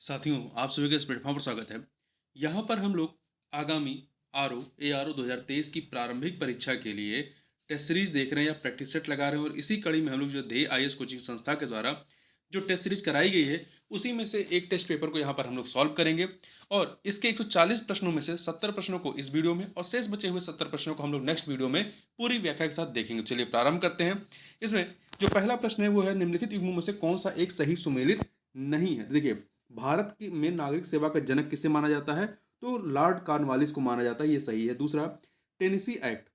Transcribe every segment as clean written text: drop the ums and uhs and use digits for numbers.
साथियों, आप सभी का इस प्लेटफॉर्म पर स्वागत है। यहाँ पर हम लोग आगामी ARO 2023 की प्रारंभिक परीक्षा के लिए टेस्ट सीरीज देख रहे हैं या प्रैक्टिस सेट लगा रहे हैं और इसी कड़ी में हम लोग जो ध्येय आईएएस कोचिंग संस्था के द्वारा जो टेस्ट सीरीज कराई गई है, उसी में से एक टेस्ट पेपर को यहाँ पर हम लोग सॉल्व करेंगे और इसके 140 प्रश्नों में से 70 प्रश्नों को इस वीडियो में और शेष बचे हुए 70 प्रश्नों को हम लोग नेक्स्ट वीडियो में पूरी व्याख्या के साथ देखेंगे। चलिए प्रारंभ करते हैं। इसमें जो पहला प्रश्न है वो है, निम्नलिखित युग्मों में से कौन सा एक सही सुमेलित नहीं है। देखिए, भारत की में नागरिक सेवा का जनक किसे माना जाता है, तो लॉर्ड कॉर्नवालिस को माना जाता है, ये सही है। दूसरा, टेनेसी एक्ट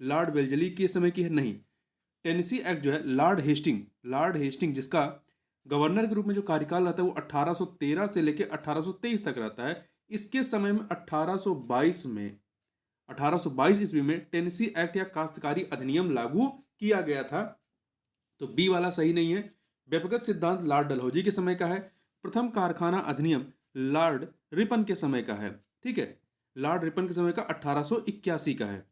लॉर्ड वेल्जली के समय की है, नहीं। टेनेसी एक्ट जो है लॉर्ड हेस्टिंग जिसका गवर्नर के रूप में जो कार्यकाल रहता है वो 1813 से लेकर 1823 तक रहता है, इसके समय में 1822 ईस्वी में टेनेसी एक्ट या काश्तकारी अधिनियम लागू किया गया था। तो बी वाला सही नहीं है। व्यक्तिगत सिद्धांत लॉर्ड डलहौजी के समय का है। प्रथम कारखाना अधिनियम लॉर्ड रिपन के समय का है। ठीक है, लॉर्ड रिपन के समय का 1881 का है।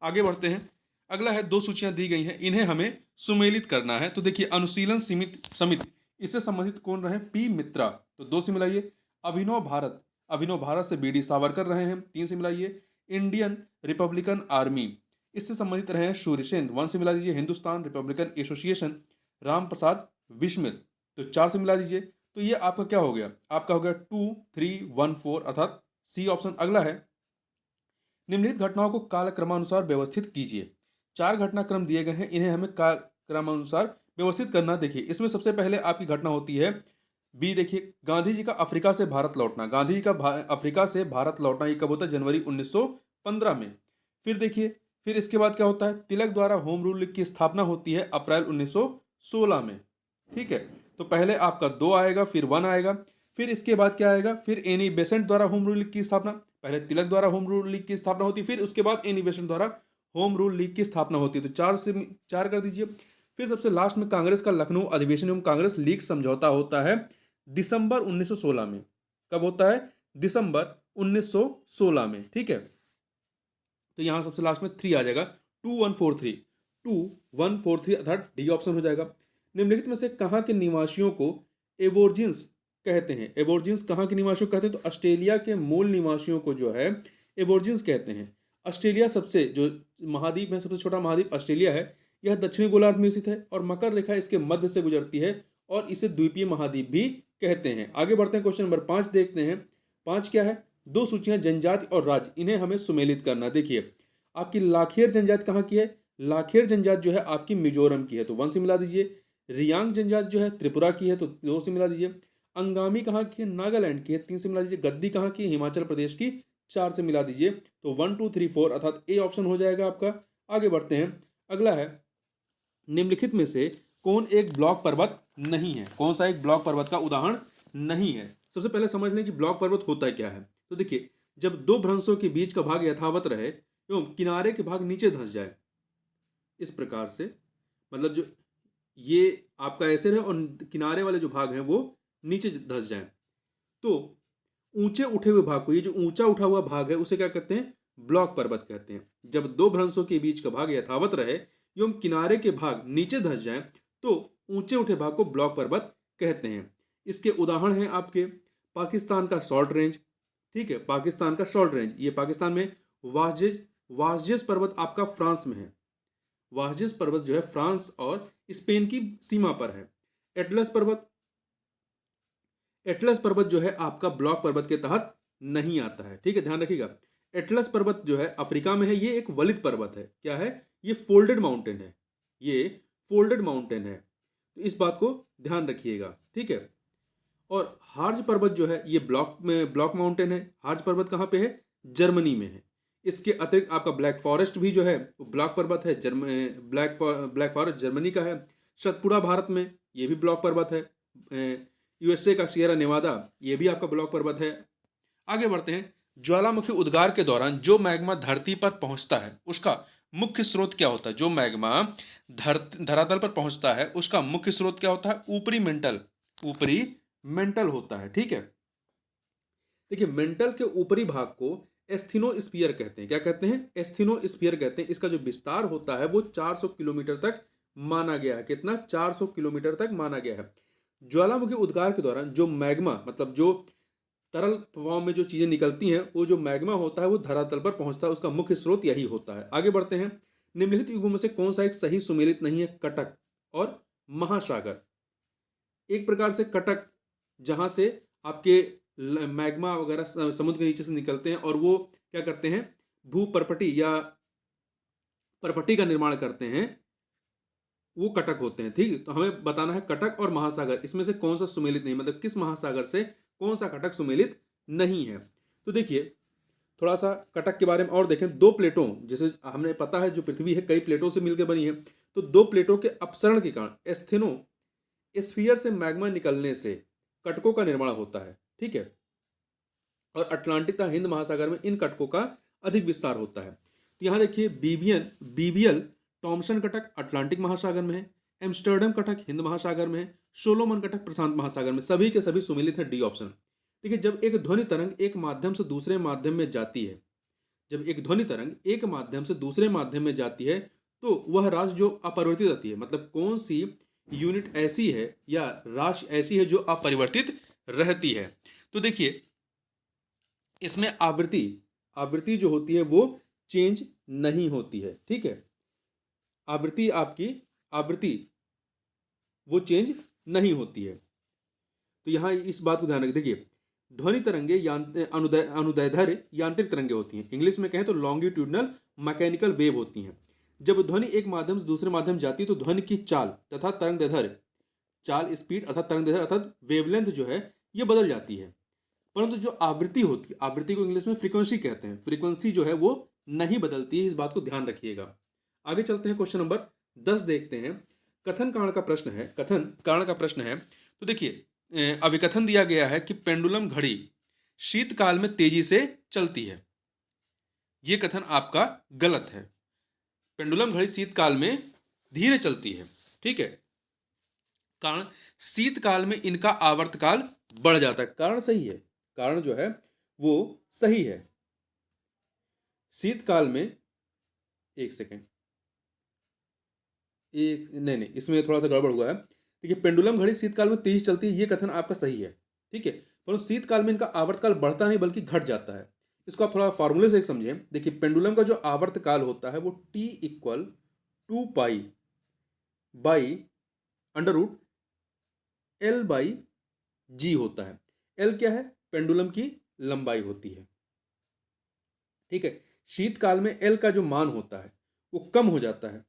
आगे बढ़ते हैं। अगला है, दो सूचियां दी गई हैं, इन्हें हमें सुमेलित करना है। तो देखिए, अनुशीलन समिति इससे संबंधित कौन रहे, पी मित्रा, तो 2 से मिलाइए। अभिनव भारत से बीडी सावरकर रहे हैं, 3 से मिलाइए। इंडियन रिपब्लिकन आर्मी इससे संबंधित रहे हैं सूर्यसेन, 1 से मिला दीजिए। हिंदुस्तान रिपब्लिकन एसोसिएशन राम प्रसाद बिस्मिल, तो 4 से मिला दीजिए। तो ये आपका क्या हो गया, आपका हो गया 2 3 1 4, अर्थात सी ऑप्शन। अगला है, निम्नलिखित घटनाओं को कालक्रमानुसार व्यवस्थित कीजिए। 4 घटनाक्रम दिए गए हैं, इन्हें हमें कालक्रमानुसार व्यवस्थित करना। देखिए, इसमें सबसे पहले आपकी घटना होती है बी। देखिए, गांधी जी का अफ्रीका से भारत लौटना, गांधी जी का अफ्रीका से भारत लौटना ये कब होता है, जनवरी 1915 में। फिर देखिए, फिर इसके बाद क्या होता है, तिलक द्वारा होम रूल लीग की स्थापना होती है अप्रैल 1916 में। ठीक है, तो पहले आपका 2 आएगा, फिर 1 आएगा। फिर इसके बाद क्या आएगा, फिर एनी बेसेंट द्वारा होम रूल लीग की स्थापना। पहले तिलक द्वारा होम रूल लीग की स्थापना होती है, फिर उसके बाद एनी बेसेंट द्वारा होम रूल लीग की स्थापना होती है। तो 4 कर दीजिए। फिर सबसे लास्ट में कांग्रेस का लखनऊ अधिवेशन एवं कांग्रेस लीग समझौता होता है दिसंबर 1916 में। कब होता है, दिसंबर 1916 में। ठीक है, तो यहां सबसे लास्ट में 3 आ जाएगा, 2143 अर्थात डी ऑप्शन हो जाएगा। निम्नलिखित में से कहां के निवासियों को एबोर्जिन्स कहते हैं। एबोर्जिन्स कहां के निवासियों को कहते हैं, तो ऑस्ट्रेलिया के मूल निवासियों को जो है एबोर्जिन्स कहते हैं। ऑस्ट्रेलिया सबसे जो महाद्वीप है, सबसे छोटा महाद्वीप ऑस्ट्रेलिया है। यह दक्षिणी गोलार्ध में स्थित है और मकर रेखा इसके मध्य से गुजरती है और इसे द्वीपीय महाद्वीप भी कहते हैं। आगे बढ़ते हैं, क्वेश्चन नंबर 5 देखते हैं। 5 क्या है, दो सूचियां जनजाति और राज्य, इन्हें हमें सुमेलित करना। देखिए, आपकी लाखेर जनजाति कहाँ की है, लाखेर जनजाति जो है आपकी मिजोरम की है, तो 1 से मिला दीजिए। रियांग जनजाति जो है त्रिपुरा की है, तो 2 से मिला दीजिए। अंगामी कहाँ की है, नागालैंड की है, 3 से मिला दीजिए। गद्दी कहाँ की है, हिमाचल प्रदेश की, 4 से मिला दीजिए। तो 1 2 3 4 अर्थात ए ऑप्शन हो जाएगा आपका। आगे बढ़ते हैं। अगला है, निम्नलिखित में से कौन एक ब्लॉक पर्वत नहीं है, कौन सा एक ब्लॉक पर्वत का उदाहरण नहीं है। सबसे पहले समझ लें कि ब्लॉक पर्वत होता है क्या है। तो देखिए, जब दो भ्रंशों के बीच का भाग यथावत रहे एवं किनारे के भाग नीचे धंस जाए, इस प्रकार से, मतलब जो ये आपका ऐसे रहे और किनारे वाले जो भाग हैं वो नीचे धंस जाए, तो ऊंचे उठे हुए भाग को, ये जो ऊंचा उठा हुआ भाग है उसे क्या कहते हैं, ब्लॉक पर्वत कहते हैं। जब दो भ्रंशों के बीच का भाग यथावत रहे एवं किनारे के भाग नीचे धंस जाए, तो ऊंचे उठे भाग को ब्लॉक पर्वत कहते हैं। इसके उदाहरण हैं आपके पाकिस्तान का शॉर्ट रेंज। ठीक है, पाकिस्तान का शॉर्ट रेंज, ये पाकिस्तान में वासजेज वासजेस पर्वत आपका फ्रांस में है। वासजेस पर्वत जो है फ्रांस और स्पेन की सीमा पर है। एटलस पर्वत, एटलस पर्वत जो है आपका ब्लॉक पर्वत के तहत नहीं आता है। ठीक है, ध्यान रखिएगा। एटलस पर्वत जो है अफ्रीका में है, ये एक वलित पर्वत है। क्या है, ये फोल्डेड माउंटेन है, ये फोल्डेड माउंटेन है, तो इस बात को ध्यान रखिएगा। ठीक है, और हार्ज पर्वत जो है ये ब्लॉक माउंटेन है। हार्ज पर्वत कहाँ पे है, जर्मनी में है। इसके अतिरिक्त आपका ब्लैक फॉरेस्ट भी जो है वो ब्लॉक पर्वत है, ब्लैक फॉरेस्ट जर्मनी का है। सतपुड़ा भारत में, ये भी ब्लॉक पर्वत है। यूएसए का सियरा नेवादा, ये भी आपका ब्लॉक पर्वत है। आगे बढ़ते हैं। ज्वालामुखी उद्गार के दौरान जो मैग्मा धरती पर पहुंचता है उसका मुख्य स्रोत क्या होता है। जो मैग्मा धरातल पर पहुंचता है उसका मुख्य स्रोत क्या होता है, ऊपरी मेंटल होता है। ठीक है, देखिए, मेंटल के ऊपरी भाग को एस्थीनोस्फीयर कहते हैं। क्या कहते हैं, एस्थीनोस्फीयर कहते हैं। इसका जो विस्तार होता है वो 400 किलोमीटर तक माना गया है। कितना, 400 किलोमीटर तक माना गया है। ज्वालामुखी उद्गार के दौरान जो मैग्मा, मतलब जो तरल फॉर्म में जो चीजें निकलती हैं, वो जो मैग्मा होता है वो धरातल पर पहुंचता है, उसका मुख्य स्रोत यही होता है। आगे बढ़ते हैं। निम्नलिखित युगों में से कौन सा एक सही सुमेलित नहीं है? कटक और महासागर। एक प्रकार से कटक, जहां से आपके मैग्मा वगैरह समुद्र के नीचे से निकलते हैं और वो क्या करते हैं, भू परपटी या परपटी का निर्माण करते हैं, वो कटक होते हैं। ठीक है, तो हमें बताना है कटक और महासागर, इसमें से कौन सा सुमेलित नहीं, मतलब किस महासागर से कौन सा कटक सुमेलित नहीं है। तो देखिए, थोड़ा सा कटक के बारे में और देखें। दो प्लेटों, जैसे हमें पता है जो पृथ्वी है कई प्लेटों से मिलकर बनी है, तो दो प्लेटों के अपसरण के कारण एस्थेनो स्फीयर से मैग्मा निकलने से कटकों का निर्माण होता है। ठीक है, और अटलांटिक तथा हिंद महासागर में इन कटकों का अधिक विस्तार होता है। तो यहाँ देखिए, बीवियल टॉमसन कटक अटलांटिक महासागर में है, एम्स्टर्डम कटक हिंद महासागर में है, सोलोमन कटक प्रशांत महासागर में। सभी के सभी सुमेलित है, डी ऑप्शन। देखिए, जब एक ध्वनि तरंग एक माध्यम से दूसरे माध्यम में जाती है, जब एक ध्वनि तरंग एक माध्यम से दूसरे माध्यम में जाती है, तो वह राशि जो अपरिवर्तित आती है, मतलब कौन सी यूनिट ऐसी है या राशि ऐसी है जो अपरिवर्तित रहती है। तो देखिए, इसमें आवृत्ति आवृत्ति जो होती है वो चेंज नहीं होती है। ठीक है, आवृत्ति आपकी आवृत्ति वो चेंज नहीं होती है। तो यहाँ इस बात को ध्यान रखें। देखिए, ध्वनि तरंगे अनुदैर्ध्य यांत्रिक तरंगे होती हैं, इंग्लिश में कहें तो लॉन्गिट्यूडनल मैकेनिकल वेव होती हैं। जब ध्वनि एक माध्यम से दूसरे माध्यम जाती है तो ध्वनि की चाल तथा तरंग दैर्ध्य, चाल स्पीड अर्थात तरंग दैर्ध्य अर्थात वेवलेंथ जो है ये बदल जाती है, परंतु जो आवृत्ति होती है, आवृत्ति को इंग्लिश में फ्रीक्वेंसी कहते हैं, फ्रीक्वेंसी जो है वो नहीं बदलती है। इस बात को ध्यान रखिएगा। आगे चलते हैं, क्वेश्चन नंबर 10 देखते हैं। कथन कारण का प्रश्न है, कथन कारण का प्रश्न है। तो देखिए, अभिकथन दिया गया है कि पेंडुलम घड़ी शीतकाल में तेजी से चलती है। यह कथन आपका गलत है। पेंडुलम घड़ी शीतकाल में धीरे चलती है। ठीक है, कारण शीतकाल में इनका आवर्तकाल बढ़ जाता है। कारण सही है, कारण जो है वो सही है। शीतकाल में, एक सेकेंड, एक नहीं, इसमें थोड़ा सा गड़बड़ हुआ है। देखिए, पेंडुलम घड़ी शीतकाल में तेज चलती है, ये कथन आपका सही है। ठीक है, परंतु शीतकाल में इनका आवर्तकाल बढ़ता नहीं बल्कि घट जाता है। इसको आप थोड़ा फार्मूले से समझें। देखिए, पेंडुलम का जो आवर्तकाल होता है वो T equal 2 pi by under root L by G होता है। एल क्या है? पेंडुलम की लंबाई होती है। ठीक है, शीतकाल में एल का जो मान होता है वो कम हो जाता है,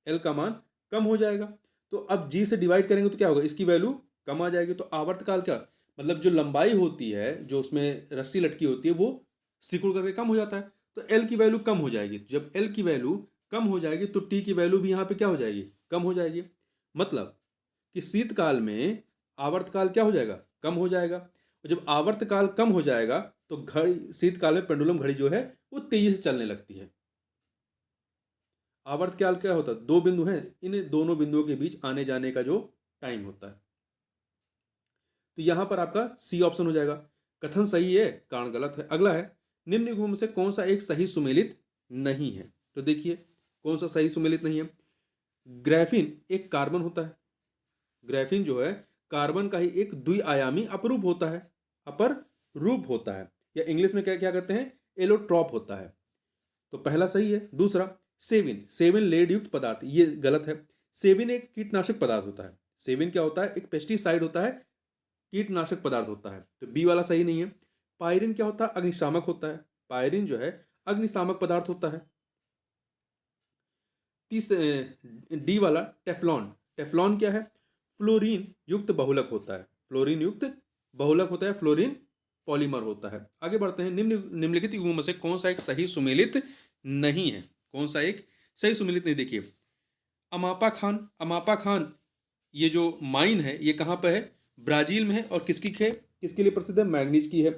एल का मान कम हो जाएगा। तो अब जी से डिवाइड करेंगे तो क्या होगा, इसकी वैल्यू कम आ जाएगी। तो आवर्तकाल क्या, मतलब जो लंबाई होती है, जो उसमें रस्सी लटकी होती है, वो सिकुड़ करके कम हो जाता है। तो एल की वैल्यू कम हो जाएगी। जब एल की वैल्यू कम हो जाएगी तो टी की वैल्यू भी यहाँ पे क्या हो जाएगी, कम हो जाएगी। मतलब कि शीतकाल में आवर्तकाल क्या हो जाएगा, कम हो जाएगा। और जब आवर्तकाल कम हो जाएगा तो घड़ी, शीतकाल में पेंडुलम घड़ी जो है वो तेजी से चलने लगती है। आवर्तकाल क्या होता है, दो बिंदु हैं, इन दोनों बिंदुओं के बीच आने जाने का जो टाइम होता है। तो यहां पर आपका सी ऑप्शन हो जाएगा। कथन सही है, कारण गलत है। अगला है, निम्न युग्मों में से कौन सा एक सही सुमेलित नहीं है। तो देखिए, कौन सा सही सुमेलित नहीं है। ग्राफीन एक कार्बन होता है। ग्राफीन जो है कार्बन का ही एक द्विआयामी अपरूप होता है, अपर रूप होता है, या इंग्लिश में क्या क्या कहते हैं, एलोट्रॉप होता है। तो पहला सही है। दूसरा, सेविन, सेविन लेड युक्त पदार्थ, ये गलत है। सेविन एक कीटनाशक पदार्थ होता है। सेविन क्या होता है, एक पेस्टिसाइड होता है, कीटनाशक पदार्थ होता है। तो बी वाला सही नहीं है। पायरिन क्या होता है, अग्निशामक होता है। पायरिन जो है अग्निशामक पदार्थ होता है। डी वाला टेफ्लॉन, टेफ्लॉन क्या है, फ्लोरीन युक्त बहुलक होता है। फ्लोरीन युक्त बहुलक होता है, फ्लोरीन पॉलीमर होता है। आगे बढ़ते हैं। निम्नलिखित युग्मों में से कौन सा एक सही सुमेलित नहीं है, कौन सा एक सही सुमेलित नहीं। देखिए, अमापा खान, अमापा खान ये जो माइन है ये कहाँ पे है, ब्राजील में है। और किसकी है, किसके लिए प्रसिद्ध है, मैग्नीज की है।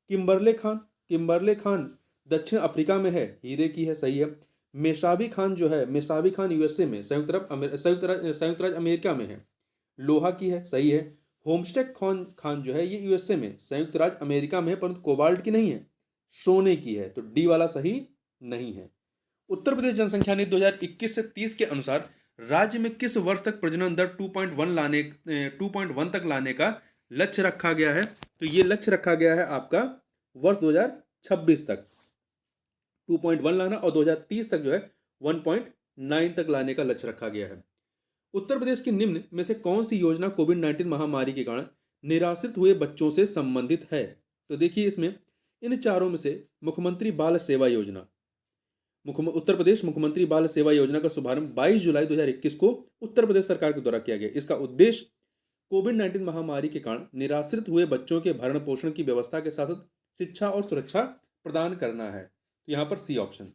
किम्बरले खान, किम्बरले खान दक्षिण अफ्रीका में है, हीरे की है, सही है। मेसाबी खान जो है, मेसाबी खान यूएसए में, संयुक्त राज्य अमेरिका में है, लोहा की है, सही है। होमस्टेक खान जो है ये यूएसए में, संयुक्त राज्य अमेरिका में है, परंतु कोबाल्ट की नहीं है, सोने की है। तो डी वाला सही नहीं है। उत्तर प्रदेश जनसंख्या नीति 2021 से 30 के अनुसार राज्य में किस वर्ष तक प्रजनन दर 2.1 तक लाने का लक्ष्य रखा गया है? तो ये लक्ष्य रखा गया है आपका वर्ष 2026 तक 2.1 लाना, और 2030 तक जो है 1.9 तक लाने का लक्ष्य रखा गया है। उत्तर प्रदेश की निम्न में से कौन सी योजना कोविड-19 महामारी के कारण निराश्रित हुए बच्चों से संबंधित है? तो देखिए इसमें इन चारों में से मुख्यमंत्री बाल सेवा योजना, उत्तर प्रदेश मुख्यमंत्री बाल सेवा योजना का शुभारंभ 22 जुलाई 2021 को उत्तर प्रदेश सरकार के द्वारा किया गया। इसका उद्देश्य कोविड-19 महामारी के कारण निराश्रित हुए बच्चों के भरण पोषण की व्यवस्था के साथ साथ शिक्षा और सुरक्षा प्रदान करना है। तो यहाँ पर सी ऑप्शन।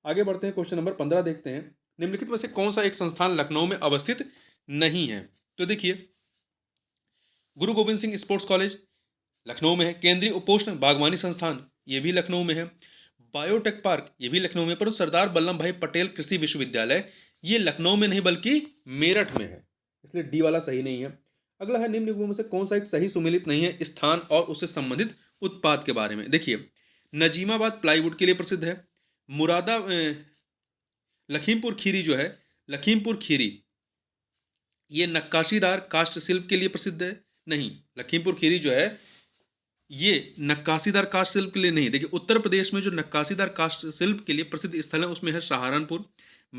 आगे बढ़ते हैं, क्वेश्चन नंबर 15 देखते हैं। निम्नलिखित में से कौन सा एक संस्थान लखनऊ में अवस्थित नहीं है? तो देखिए, गुरु गोविंद सिंह स्पोर्ट्स कॉलेज लखनऊ में है, केंद्रीय उपोष्ण बागवानी संस्थान ये भी लखनऊ में है, बायोटेक पार्क ये भी लखनऊ में, परंतु सरदार वल्लभ भाई पटेल कृषि विश्वविद्यालय ये लखनऊ में नहीं बल्कि मेरठ में है, इसलिए डी वाला सही नहीं है। अगला है, निम्न निगमों में से कौन सा एक सही सुमेलित नहीं है स्थान और उससे संबंधित उत्पाद के बारे में? देखिए, नजीमाबाद प्लाईवुड के लिए प्रसिद्ध है, मुरादा लखीमपुर खीरी जो है, लखीमपुर खीरी ये नक्काशीदार काष्ठ शिल्प के लिए प्रसिद्ध है। नहीं, लखीमपुर खीरी जो है ये नक्काशीदार काष्ठ शिल्प के लिए नहीं। देखिए, उत्तर प्रदेश में जो नक्काशीदार काष्ठ शिल्प के लिए प्रसिद्ध स्थल है उसमें है सहारनपुर,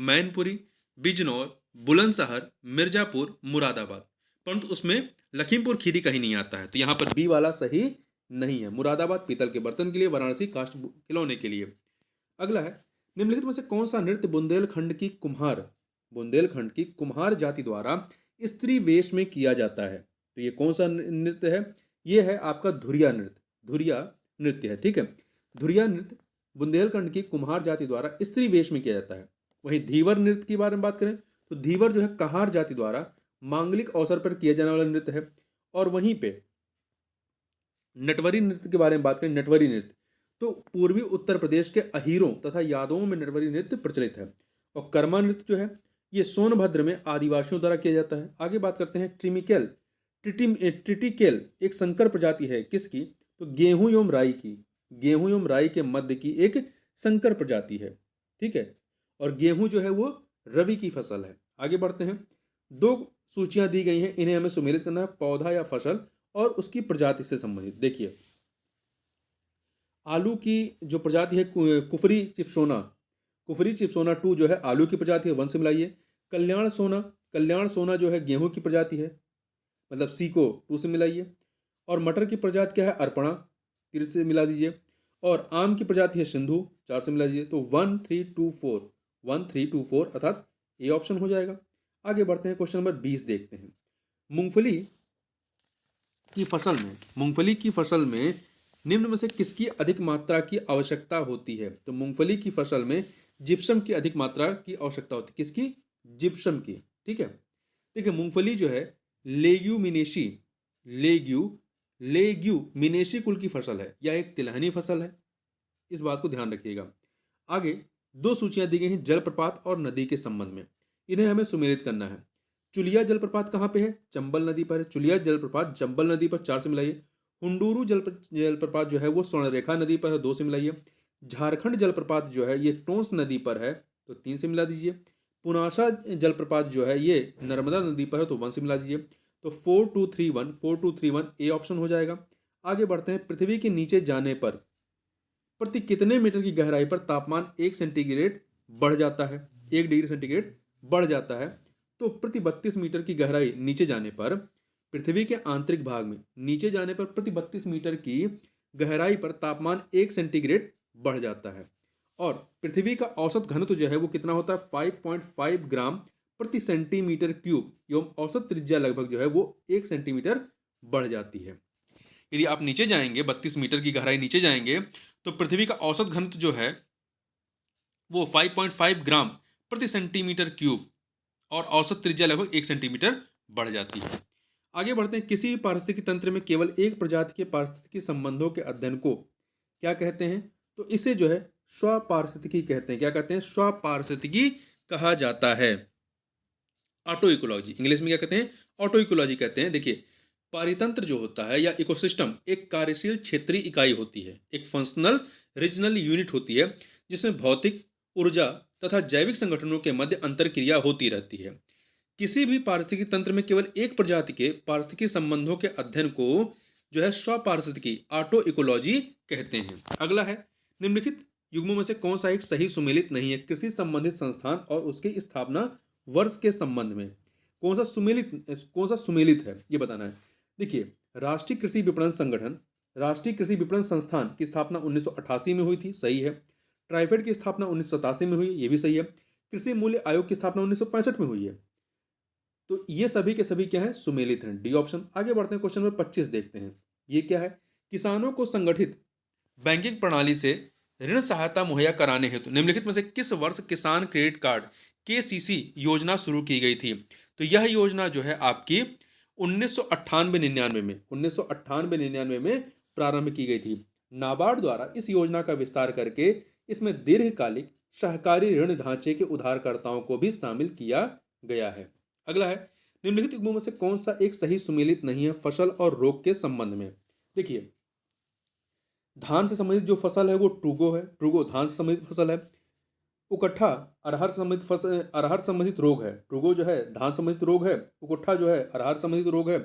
मैनपुरी, बिजनौर, बुलंदशहर, मिर्जापुर, मुरादाबाद, परंतु उसमें लखीमपुर खीरी कहीं नहीं आता है। तो यहाँ पर बी वाला सही नहीं है। मुरादाबाद पीतल के बर्तन के लिए, वाराणसी काष्ठ खिलौने के लिए। अगला है, निम्नलिखित में से कौन सा नृत्य बुंदेलखंड की कुम्हार जाति द्वारा स्त्री वेश में किया जाता है? तो ये कौन सा नृत्य है? ये है आपका धुरिया नृत्य है। ठीक है, धुरिया नृत्य बुंदेलखंड की कुम्हार जाति द्वारा स्त्री वेश में किया जाता है। वहीं धीवर नृत्य की बारे में बात करें तो धीवर जो है कहार जाति द्वारा मांगलिक अवसर पर किया जाने वाला नृत्य है। और वहीं पे नटवरी नृत्य के बारे में बात करें, नटवरी नृत्य तो पूर्वी उत्तर प्रदेश के अहीरों तथा यादवों में नटवरी नृत्य प्रचलित है। और कर्मा नृत्य जो है ये सोनभद्र में आदिवासियों द्वारा किया जाता है। आगे बात करते हैं, ट्रिटिकेल एक संकर प्रजाति है किसकी? तो गेहूं एवं राई के मध्य की एक संकर प्रजाति है। ठीक है, और गेहूं जो है वो रबी की फसल है। आगे बढ़ते हैं, दो सूचियां दी गई हैं, इन्हें हमें सुमेलित करना है, पौधा या फसल और उसकी प्रजाति से संबंधित। देखिए, आलू की जो प्रजाति है कुफरी चिप्सोना 2 जो है आलू की प्रजाति है, 1 से मिलाइए। कल्याण सोना जो है गेहूं की प्रजाति है, मतलब सी को 2 से मिलाइए। और मटर की प्रजाति क्या है? अर्पणा, 3 से मिला दीजिए। और आम की प्रजाति है सिंधु, 4 से मिला दीजिए। तो 1 3 2 4 अर्थात ए ऑप्शन हो जाएगा। आगे बढ़ते हैं, क्वेश्चन नंबर 20 देखते हैं। मूंगफली की फसल में निम्न में से किसकी अधिक मात्रा की आवश्यकता होती है? तो मूंगफली की फसल में जिप्सम की अधिक मात्रा की आवश्यकता होती है। किसकी? जिप्सम की। ठीक है, देखिए मूंगफली जो है लेग्यूमिनेशी कुल की फसल है या एक तिलहनी फसल है, इस बात को ध्यान रखिएगा। आगे दो सूचियां दी गई हैं जलप्रपात और नदी के संबंध में, इन्हें हमें सुमेलित करना है। चुलिया जलप्रपात कहाँ पे है? चंबल नदी पर है। चुलिया जलप्रपात चंबल नदी पर, 4 से मिलाइए। हुंडूरू जलप्रपात जो है वो स्वर्णरेखा नदी पर है, 2 से मिलाइए। झारखंड जलप्रपात जो है ये टोंस नदी पर है, तो 3 से मिला दीजिए। पुनासा जलप्रपात जो है ये नर्मदा नदी पर है, तो 1 से मिला दीजिए। तो 4231 ए ऑप्शन हो जाएगा। आगे बढ़ते हैं, पृथ्वी के नीचे जाने पर प्रति कितने मीटर की गहराई पर तापमान 1 सेंटीग्रेड बढ़ जाता है? 1 डिग्री सेंटीग्रेड बढ़ जाता है। तो प्रति 32 मीटर की गहराई नीचे जाने पर, पृथ्वी के आंतरिक भाग में नीचे जाने पर प्रति 32 मीटर की गहराई पर तापमान 1 सेंटीग्रेड बढ़ जाता है। और पृथ्वी का औसत घनत्व जो है वो कितना होता है? 5.5 ग्राम प्रति सेंटीमीटर क्यूब एवं औसत त्रिज्या लगभग जो है वो 1 सेंटीमीटर बढ़ जाती है। यदि आप नीचे जाएंगे, 32 मीटर की गहराई नीचे जाएंगे, तो पृथ्वी का औसत घनत्व जो है वो 5.5 ग्राम प्रति सेंटीमीटर क्यूब और औसत त्रिज्या लगभग 1 सेंटीमीटर बढ़ जाती है। आगे बढ़ते हैं, किसी भी पारिस्थितिकी तंत्र में केवल एक प्रजाति के पारिस्थितिकी संबंधों के अध्ययन को क्या कहते हैं? तो इसे जो है स्वपारिस्थितिकी कहते हैं। क्या कहते हैं? स्वपारिस्थितिकी कहा जाता है। ऑटो इकोलॉजी, इंग्लिश में क्या कहते हैं? ऑटो इकोलॉजी कहते हैं। देखिए, पारितंत्र जो होता है या इकोसिस्टम एक कार्यशील क्षेत्रीय इकाई होती है, एक फंक्शनल रीजनल यूनिट होती है जिसमें भौतिक, ऊर्जा, तथा जैविक संगठनों के मध्य अंतर क्रिया होती रहती है। किसी भी पारिस्थितिकी तंत्र में केवल एक प्रजाति के पारिस्थितिकी संबंधों के अध्ययन को जो है स्वपारिस्थितिकी ऑटो इकोलॉजी कहते हैं। अगला है, निम्नलिखित युग्मों में से कौन सा एक सही सुमेलित नहीं है? कृषि संबंधित संस्थान और उसकी स्थापना वर्ष के संबंध में कौन सा सुमेलित है, ये बताना है। देखिए, राष्ट्रीय कृषि विपणन संगठन, राष्ट्रीय कृषि विपणन संस्थान की स्थापना 1988 में हुई थी, सही है। ट्राइफेड की स्थापना 1987 में हुई, ये भी सही है। कृषि मूल्य आयोग की स्थापना 1965 में हुई है। तो ये सभी के सभी क्या है? सुमेलित हैं, डी ऑप्शन। आगे बढ़ते हैं, क्वेश्चन नंबर 25 देखते हैं। ये क्या है? किसानों को संगठित बैंकिंग प्रणाली से ऋण सहायता मुहैया कराने हेतु निम्नलिखित में से किस वर्ष किसान क्रेडिट कार्ड केसीसी योजना शुरू की गई थी? तो यह योजना जो है आपकी 1998-99 में प्रारंभ की गई थी। नाबार्ड द्वारा इस योजना का विस्तार करके इसमें दीर्घकालिक सहकारी ऋण ढांचे के उधारकर्ताओं को भी शामिल किया गया है। अगला है, निम्नलिखित युग्मों में से कौन सा एक सही सुमेलित नहीं है फसल और रोग के संबंध में? देखिए, धान से संबंधित जो फसल है वो ट्रूगो है, ट्रूगो धान से संबंधित फसल है। उकट्ठा अरहर संबंधित फसल, अरहर संबंधित रोग है, ट्रूगो जो है धान संबंधित रोग है, उकट्ठा जो है अरहर संबंधित रोग है।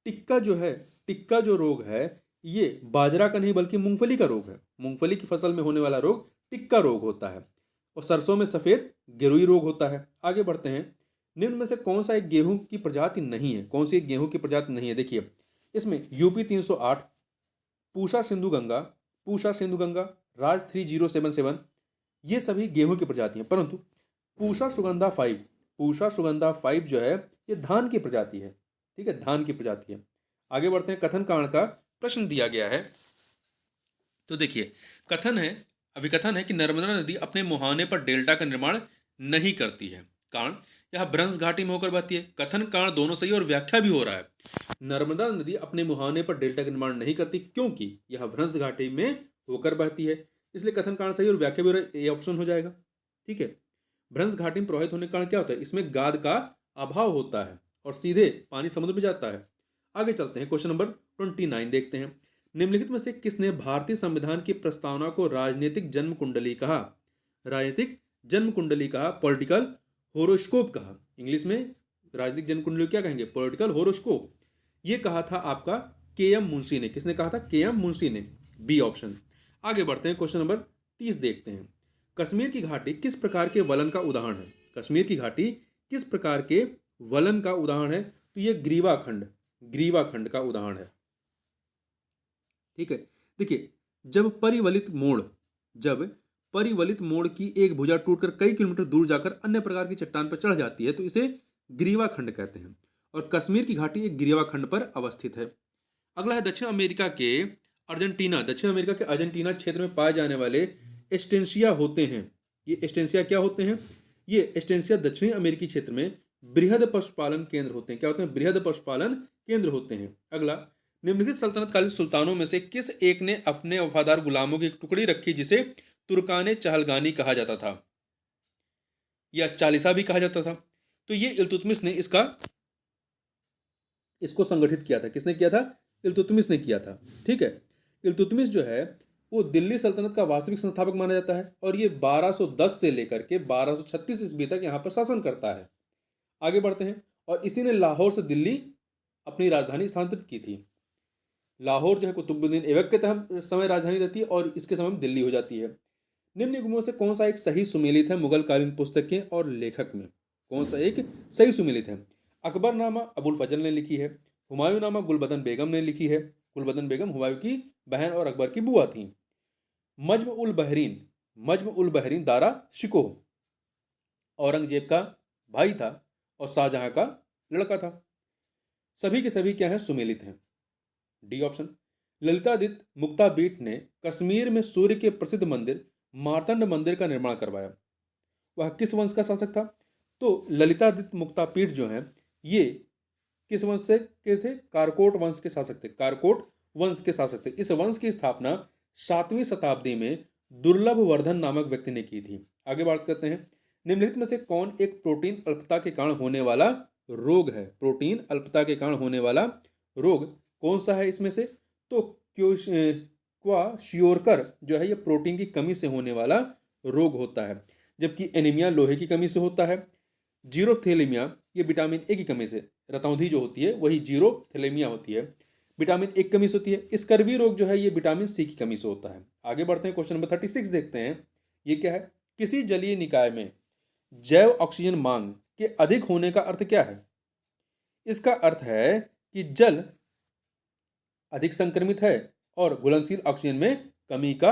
टिक्का जो है, टिक्का जो रोग है ये बाजरा का नहीं बल्कि मूंगफली का रोग है। मूंगफली की फसल में होने वाला रोग टिक्का रोग होता है। और सरसों में सफेद गेरुई रोग होता है। आगे बढ़ते हैं, निम्न में से कौन सा एक गेहूं की प्रजाति नहीं है? कौन सी एक गेहूं की प्रजाति नहीं है? देखिए, इसमें यूपी 308, पूषा सिंधु गंगा, राज 3077, ये सभी गेहूं की प्रजाति हैं। परंतु पूषा सुगंधा 5 जो है ये धान की प्रजाति है। ठीक है, धान की प्रजाति है। आगे बढ़ते हैं, कथन कांड का प्रश्न दिया गया है। तो देखिए, अभिकथन है कि नर्मदा नदी अपने मुहाने पर डेल्टा का निर्माण नहीं करती है। कारण, यह भ्रंश घाटी में होकर बहती है। कथन कारण दोनों सही और व्याख्या भी हो रहा है। नर्मदा नदी अपने मुहाने पर डेल्टा का निर्माण नहीं करती क्योंकि यह भ्रंश घाटी में होकर बहती है, इसलिए कथन कारण सही और व्याख्या भी हो रहा है, ए ऑप्शन हो जाएगा। ठीक है, भ्रंश घाटी में प्रवाहित होने के कारण क्या होता है? इसमें गाद का अभाव होता है और सीधे पानी समुद्र में जाता है। आगे चलते हैं, क्वेश्चन नंबर 29 देखते हैं। निम्नलिखित में से किसने भारतीय संविधान की प्रस्तावना को राजनीतिक जन्म कुंडली कहा? राजनीतिक जन्म कुंडली कहा, पॉलिटिकल होरोस्कोप कहा। इंग्लिश में राजनीतिक जन्म कुंडली क्या कहेंगे? Political horoscope. ये कहा था आपका के एम मुंशी ने। किसने कहा था? के एम मुंशी ने, बी ऑप्शन। आगे बढ़ते हैं, क्वेश्चन नंबर 30 देखते हैं। कश्मीर की घाटी किस प्रकार के वलन का उदाहरण है? कश्मीर की घाटी किस प्रकार के वलन का उदाहरण है? तो ये ग्रीवाखंड का उदाहरण है। ठीक है, देखिए, जब परिवलित मोड़ की एक भुजा टूटकर कई किलोमीटर दूर जाकर अन्य प्रकार की चट्टान पर चढ़ जाती है तो इसे ग्रीवाखंड कहते हैं। और कश्मीर की घाटी एक ग्रीवाखंड पर अवस्थित है। अगला है, दक्षिण अमेरिका के अर्जेंटीना क्षेत्र में पाए जाने वाले एस्टेंसिया होते हैं। ये एस्टेंसिया क्या होते हैं? ये एस्टेंसिया दक्षिणी अमेरिकी क्षेत्र में बृहद पशुपालन केंद्र होते हैं। क्या होते हैं? बृहद पशुपालन केंद्र होते हैं। अगला, निम्नलिखित सल्तनत कालीन सुल्तानों में से किस एक ने अपने वफादार गुलामों की एक टुकड़ी रखी जिसे तुर्काने चहलगानी कहा जाता था या चालीसा भी कहा जाता था? तो ये इल्तुतमिश ने इसको संगठित किया था। किसने किया था? इल्तुतमिश ने किया था। ठीक है, इल्तुतमिश जो है वो दिल्ली सल्तनत का वास्तविक संस्थापक माना जाता है और ये 1210 से लेकर के 1236 ईस्वी तक यहाँ पर शासन करता है। आगे बढ़ते हैं, और इसी ने लाहौर से दिल्ली अपनी राजधानी स्थानांतरित की थी। लाहौर जो है कुतुबुद्दीन ऐबक के समय राजधानी रहती है और इसके समय में दिल्ली हो जाती है। निम्न युग्मों से कौन सा एक सही सुमेलित है मुगल कालीन पुस्तकें और लेखक में? कौन सा एक सही सुमेलित है? अकबरनामा अबुल फजल ने लिखी है। हुमायूंनामा गुलबदन बेगम ने लिखी है। गुलबदन बेगम हुमायूं की बहन और अकबर की बुआ थी। मज्म उल बहरीन दारा शिकोह औरंगजेब का भाई था और शाहजहां का लड़का था। सभी के सभी क्या है? सुमेलित हैं, डी ऑप्शन। ललितादित्य मुक्तापीठ ने कश्मीर में सूर्य के प्रसिद्ध मंदिर मार्तंड मंदिर का निर्माण करवाया। वह किस वंश का शासक था? तो ललितादित्य मुक्तापीठ जो है ये किस वंश के थे? कारकोट वंश के शासक थे। कारकोट वंश के शासक थे। इस वंश की स्थापना 7वीं शताब्दी में दुर्लभ वर्धन नामक व्यक्ति ने की थी। आगे बात करते हैं, निम्नलिखित में से कौन एक प्रोटीन अल्पता के कारण होने वाला रोग है? प्रोटीन अल्पता के कारण होने वाला रोग कौन सा है इसमें से? तो क्वाशियोरकर जो है ये प्रोटीन की कमी से होने वाला रोग होता है। जबकि एनीमिया लोहे की कमी से होता है। जीरोथेलेमिया ये विटामिन ए की कमी से, रतौंधी जो होती है वही जीरोथेलेमिया होती है, विटामिन ए की कमी से होती है। स्कर्वी रोग जो है ये विटामिन सी की कमी से होता है। आगे बढ़ते हैं, क्वेश्चन नंबर 36 देखते हैं। ये क्या है? किसी जलीय निकाय में जैव ऑक्सीजन मांग के अधिक होने का अर्थ क्या है? इसका अर्थ है कि जल अधिक संक्रमित है और घुलनशील ऑक्सीजन में कमी का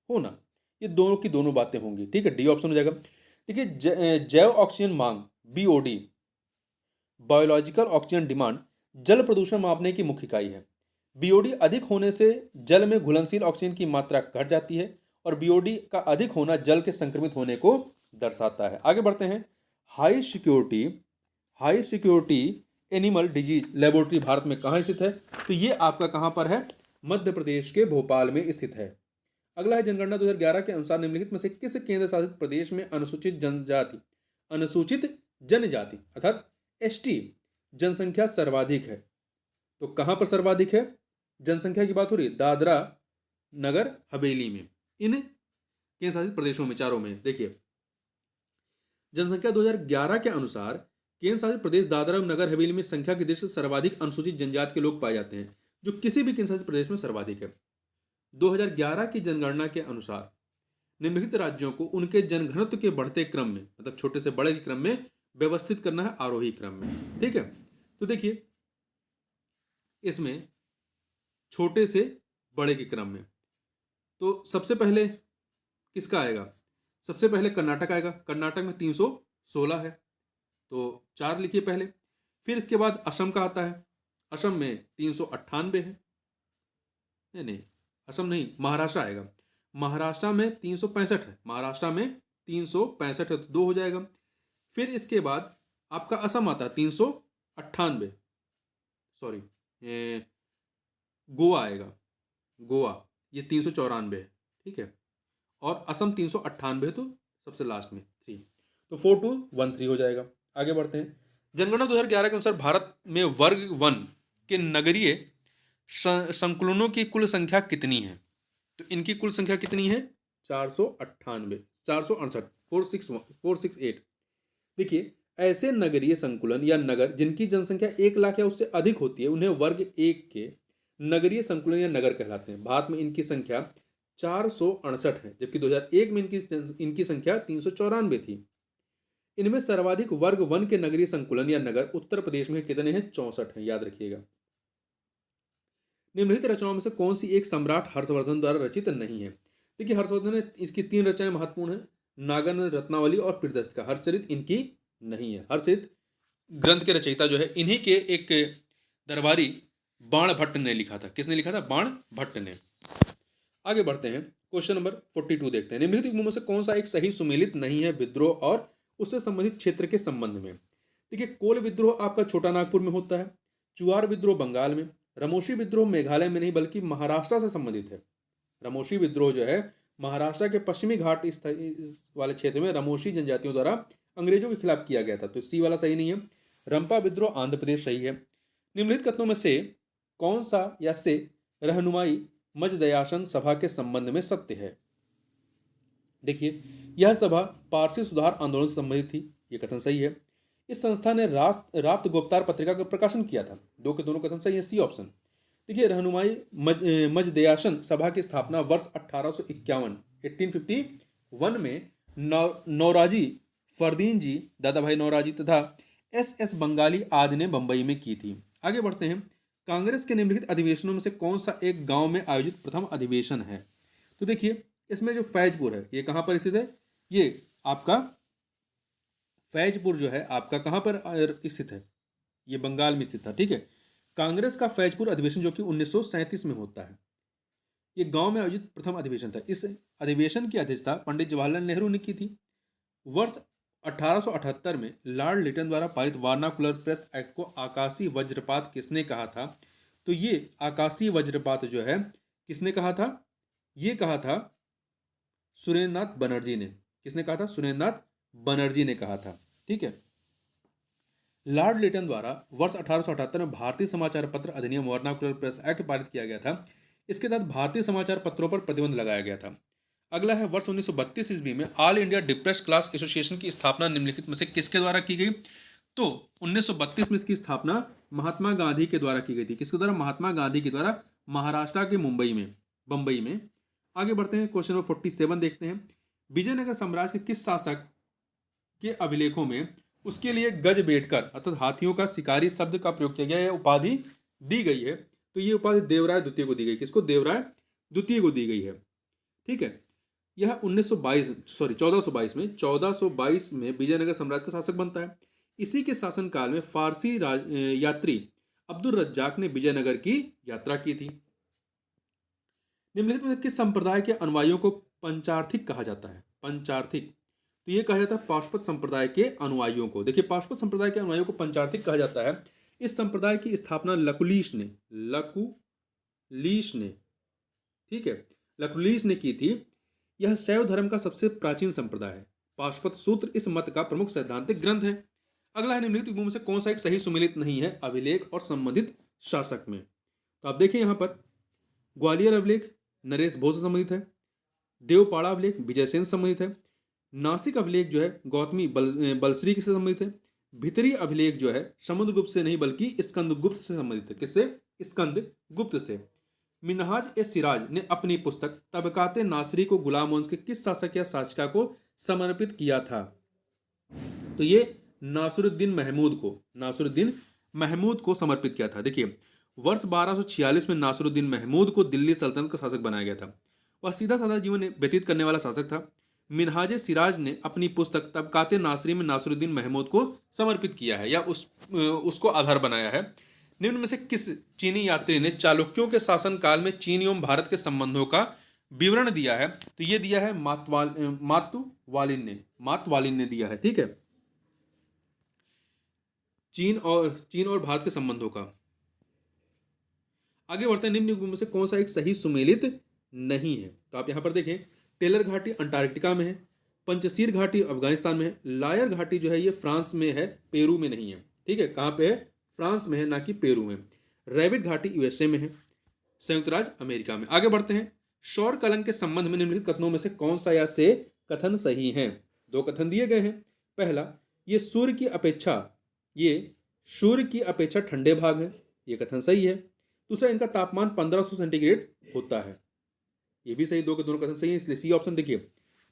होना। ये दोनों की दोनों बातें होंगी, ठीक है, डी ऑप्शन हो जाएगा। देखिए, जैव ऑक्सीजन मांग बीओडी, बायोलॉजिकल ऑक्सीजन डिमांड, जल प्रदूषण मापने की मुख्य इकाई है। बीओडी अधिक होने से जल में घुलनशील ऑक्सीजन की मात्रा घट जाती है और बीओडी का अधिक होना जल के संक्रमित होने को दर्शाता है। आगे बढ़ते हैं। High security animal disease laboratory Bharat में कहाँ स्थित है? तो ये आपका कहाँ पर है? मध्य प्रदेश के भोपाल में स्थित है। अगला है, जनगणना 2011 के अनुसार निम्नलिखित में से किस केंद्र शासित प्रदेश में अनुसूचित जनजाति अर्थात एसटी जनसंख्या सर्वाधिक है? तो कहां पर सर्वाधिक है? जनसंख्या की बात हो रही है दादरा नगर हवेली में, इन केंद्र शासित प्रदेशों में, चारों में। देखिए, जनसंख्या 2011 के अनुसार केंद्र शासित प्रदेश दादरा नगर हवेली में संख्या की दृष्टि से सर्वाधिक अनुसूचित जनजाति के लोग पाए जाते हैं, जो किसी भी केंद्र शासित प्रदेश में सर्वाधिक है। 2011 की जनगणना के अनुसार निम्नलिखित राज्यों को उनके जनघनत्व के बढ़ते क्रम में, मतलब छोटे से बड़े के क्रम में व्यवस्थित करना है, आरोही क्रम में, ठीक है। तो देखिए, इसमें छोटे से बड़े के क्रम में तो सबसे पहले किसका आएगा? सबसे पहले कर्नाटक आएगा। कर्नाटक में 316 है, तो 4 लिखिए पहले। फिर इसके बाद असम का आता है। असम में 398 है। नहीं, असम नहीं, महाराष्ट्र आएगा। महाराष्ट्र में 365 है। महाराष्ट्र में 365 है, तो 2 हो जाएगा। फिर इसके बाद आपका असम आता है 398, सॉरी, गोवा आएगा। गोवा ये 394 है, ठीक है। और असम 398 है, तो सबसे लास्ट में 3, तो 4213 हो जाएगा। आगे बढ़ते हैं। जनगणना 2011 के अनुसार भारत में वर्ग 1 के नगरीय संकुलनों की कुल संख्या कितनी है? तो इनकी कुल संख्या कितनी है? 498, 468, 468। देखिए, ऐसे नगरीय संकुलन या नगर जिनकी जनसंख्या 1 लाख या उससे अधिक होती है उन्हें वर्ग 1 के नगरीय संकुलन या नगर कहलाते हैं। भारत में इनकी संख्या 468 है, जबकि 2001 में इनकी संख्या 394 थी। इनमें सर्वाधिक वर्ग 1 के नगरीय संकुलन या नगर उत्तर प्रदेश में कितने हैं? 64 हैं, याद रखिएगा। निम्नलिखित रचनाओं में से कौन सी एक सम्राट हर्षवर्धन द्वारा रचित नहीं है? देखिए, हर्षवर्धन ने इसकी 3 रचनाएं महत्वपूर्ण है, नागानंद रत्नावली और प्रियदर्शिका। हर्षचरित इनकी नहीं है। हर्षचरित ग्रंथ के रचयिता जो है इन्हीं के एक दरबारी बाण भट्ट ने लिखा था। किसने लिखा था? बाण भट्ट ने। आगे बढ़ते हैं, क्वेश्चन नंबर 42 देखते हैं। निम्नलिखित में से कौन सा एक सही सुमेलित नहीं है विद्रोह और उससे संबंधित क्षेत्र के संबंध में? देखिए, कोल विद्रोह आपका छोटा नागपुर में होता है, चुआर विद्रोह बंगाल में, रमोशी विद्रोह मेघालय में नहीं बल्कि महाराष्ट्र से संबंधित है। रमोशी विद्रोह जो है महाराष्ट्र के पश्चिमी घाट इस वाले क्षेत्र में रमोशी जनजातियों द्वारा अंग्रेजों के खिलाफ किया गया था, तो सी वाला सही नहीं है। रंपा विद्रोह आंध्र प्रदेश सही है। निम्नलिखित कथनों में से कौन सा या से रहनुमाई मजदयासन सभा के संबंध में सत्य है? देखिए, यह सभा पारसी सुधार आंदोलन से संबंधित थी, यह कथन सही है। इस संस्था ने राफ्त गुप्तार पत्रिका का प्रकाशन किया था, दो के दोनों कथन सही है, सी ऑप्शन। देखिए, रहनुमाई मजदयासन सभा की स्थापना वर्ष 1851 1851 में नौराजी फरदीन जी, दादा भाई नौराजी तथा एस बंगाली आदि ने बंबई में की थी। आगे बढ़ते हैं। कांग्रेस के निम्नलिखित अधिवेशनों में से कौन सा एक गांव में आयोजित प्रथम अधिवेशन है? तो देखिए, इसमें जो फैजपुर है ये कहां पर स्थित है? ये आपका फैजपुर जो है आपका कहां पर स्थित है? ये बंगाल में स्थित था, ठीक है। कांग्रेस का फैजपुर अधिवेशन जो कि 1937 में होता है, ये गांव में आयोजित प्रथम अधिवेशन था। इस अधिवेशन की अध्यक्षता पंडित जवाहरलाल नेहरू ने की थी। वर्ष 1878 में लॉर्ड लिटन द्वारा पारित वार्नाकुलर प्रेस एक्ट को आकाशीय वज्रपात किसने कहा था? तो ये आकाशीय वज्रपात जो है किसने कहा था? ये कहा था सुरेंद्रनाथ बनर्जी ने। किसने कहा था? सुरेंद्रनाथ बनर्जी ने कहा था, ठीक है। लॉर्ड लिटन द्वारा वर्ष 1878 में भारतीय समाचार पत्र अधिनियम वर्नाकुलर प्रेस एक्ट पारित किया गया था। इसके तहत भारतीय समाचार पत्रों पर प्रतिबंध लगाया गया था। अगला है वर्ष 1932 ईस्वी में all India depressed class association की स्थापना निम्नलिखित में से किसके द्वारा की गई? तो 1932 में इसकी स्थापना महात्मा गांधी के द्वारा की गई थी। किसके द्वारा? महात्मा गांधी के द्वारा, महाराष्ट्र के बंबई में। आगे बढ़ते हैं, क्वेश्चन नंबर 47 देखते हैं। विजयनगर साम्राज्य के किस शासक के अभिलेखों में उसके लिए गजबेटकर अर्थात हाथियों का शिकारी शब्द का प्रयोग किया गया है, उपाधि दी गई है? तो ये उपाधि देवराय द्वितीय को दी गई। किसको? देवराय द्वितीय को दी गई है। ठीक है, यह 1422 में विजयनगर साम्राज्य का शासक बनता है। इसी के शासनकाल में फारसी यात्री अब्दुल रज्जाक ने विजयनगर की यात्रा की थी। निम्नलिखित में किस संप्रदाय के अनुयायियों को पंचार्थिक कहा जाता है? पंचार्थिक, तो ये कहा जाता है पाशुपत संप्रदाय के अनुयायियों को। देखिए, पाशुपत संप्रदाय के अनुयायियों को पंचार्थिक कहा जाता है। इस संप्रदाय की स्थापना लकुलीश ने ठीक है, लकुलीश ने की थी। यह शैव धर्म का सबसे प्राचीन संप्रदाय है। पाशुपत सूत्र इस मत का प्रमुख सैद्धांतिक ग्रंथ है। अगला है, निम्नलिखित में से कौन सा एक सही सुमेलित नहीं है अभिलेख और संबंधित शासक में? तो आप देखिए यहाँ पर ग्वालियर अभिलेख नरेश भोज से संबंधित है। देवपाड़ा अभिलेख विजयसेन से संबंधित है। नासिक अभिलेख जो है गौतमी बलश्री से संबंधित है। भितरी अभिलेख जो है समुद्रगुप्त से नहीं बल्कि स्कंदगुप्त से संबंधित है। किससे? स्कंदगुप्त से। मिनहाज ए सिराज ने अपनी पुस्तक तबकाते नासरी को गुलाम वंश के किस शासक या शासिका को समर्पित किया था? तो ये नासरुद्दीन महमूद को समर्पित किया था। देखिए, वर्ष 1246 में नासरुद्दीन महमूद को दिल्ली सल्तनत का शासक बनाया गया था। वह सीधा साधा जीवन व्यतीत करने वाला शासक था। मिनहाज सिराज ने अपनी पुस्तक तबकाते नासरी में नासरुद्दीन महमूद को समर्पित किया है या उसको आधार बनाया है। निम्न में से किस चीनी यात्री ने चालुक्यों के शासन काल में चीन एवं भारत के संबंधों का विवरण दिया है? तो ये दिया है मातवालिन ने दिया है। ठीक है, चीन और भारत के संबंधों का। आगे बढ़ते हैं, निम्न में से कौन सा एक सही सुमेलित नहीं है? तो आप यहां पर देखें, टेलर घाटी अंटार्कटिका में है। पंचशीर घाटी अफगानिस्तान में है। लायर घाटी जो है ये फ्रांस में है, पेरू में नहीं है। ठीक है, कहां पे है? फ्रांस में है, ना कि पेरू में। रैबिट घाटी यूएसए में है। संयुक्त राज्य अमेरिका में। आगे बढ़ते हैं, सौर कलंक के संबंध में निम्नलिखित कथनों में से कौन सा या से कथन सही है? दो कथन दिए गए हैं। पहला, ये सूर्य की अपेक्षा ठंडे भाग है, ये कथन सही है। दूसरा, इनका तापमान 1500 सेंटीग्रेड होता है, ये भी सही। दो के दोनों कथन सही है, इसलिए सी ऑप्शन। देखिए,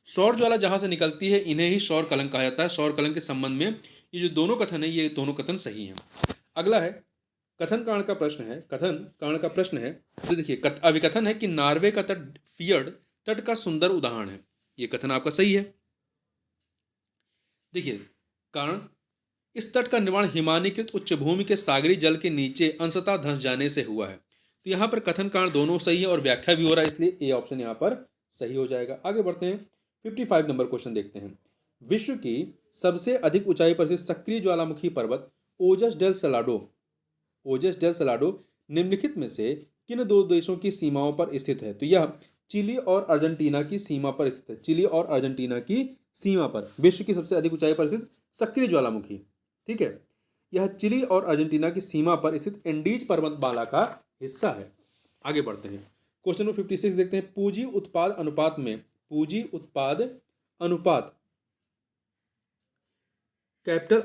सौर ज्वाला जहां से निकलती है इन्हें ही सौर कलंक कहा जाता है। सौर कलंक के संबंध में ये जो दोनों कथन है, ये दोनों कथन सही हैं। अगला है, कथन कारण का प्रश्न है। तो देखिए, अभिकथन है कि नॉर्वे का तट फियर्ड तट का सुंदर उदाहरण है, ये कथन आपका सही है। देखिए, कारण, इस तट का निर्माण हिमानीकृत उच्चभूमि के सागरी जल के नीचे अंशतः धंस जाने से हुआ है। तो यहाँ पर कथन कारण दोनों सही है और व्याख्या भी हो रहा है, इसलिए ए ऑप्शन यहाँ पर सही हो जाएगा। आगे बढ़ते हैं, 55 नंबर क्वेश्चन देखते हैं। विश्व की सबसे अधिक ऊंचाई पर स्थित सक्रिय ज्वालामुखी पर्वत ओजस डेल सलाडो निम्नलिखित में से किन दो देशों की सीमाओं पर स्थित है? तो यह चिली और अर्जेंटीना की सीमा पर स्थित है। चिली और अर्जेंटीना की सीमा पर विश्व की सबसे अधिक ऊंचाई पर स्थित सक्रिय ज्वालामुखी, ठीक है, यह चिली और अर्जेंटीना की सीमा पर स्थित एंडीज पर्वतमाला का हिस्सा है। आगे बढ़ते हैं, क्वेश्चन नंबर 56 देखते हैं। पूंजी उत्पाद अनुपात कैपिटल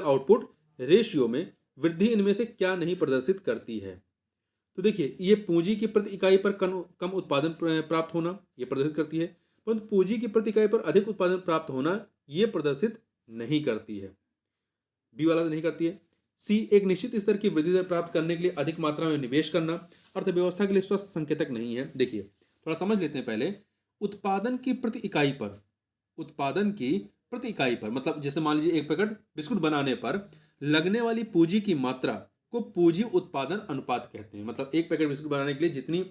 आउटपुट रेशियो में वृद्धि इनमें से क्या नहीं प्रदर्शित करती है? तो देखिए, ये पूंजी की प्रति इकाई पर कम उत्पादन प्राप्त होना ये प्रदर्शित करती है, परंतु पूंजी की प्रति इकाई पर अधिक उत्पादन प्राप्त होना ये प्रदर्शित नहीं करती है। बी वाला नहीं करती है। सी, एक निश्चित स्तर की वृद्धि दर प्राप्त करने के लिए अधिक मात्रा में निवेश करना अर्थव्यवस्था के लिए स्वस्थ संकेतक नहीं है। देखिए, थोड़ा समझ लेते हैं पहले। उत्पादन की प्रति इकाई पर मतलब जैसे मान लीजिए एक पैकेट बिस्कुट बनाने पर लगने वाली पूंजी की मात्रा को पूंजी उत्पादन अनुपात कहते हैं। मतलब एक पैकेट बिस्कुट बनाने के लिए जितनी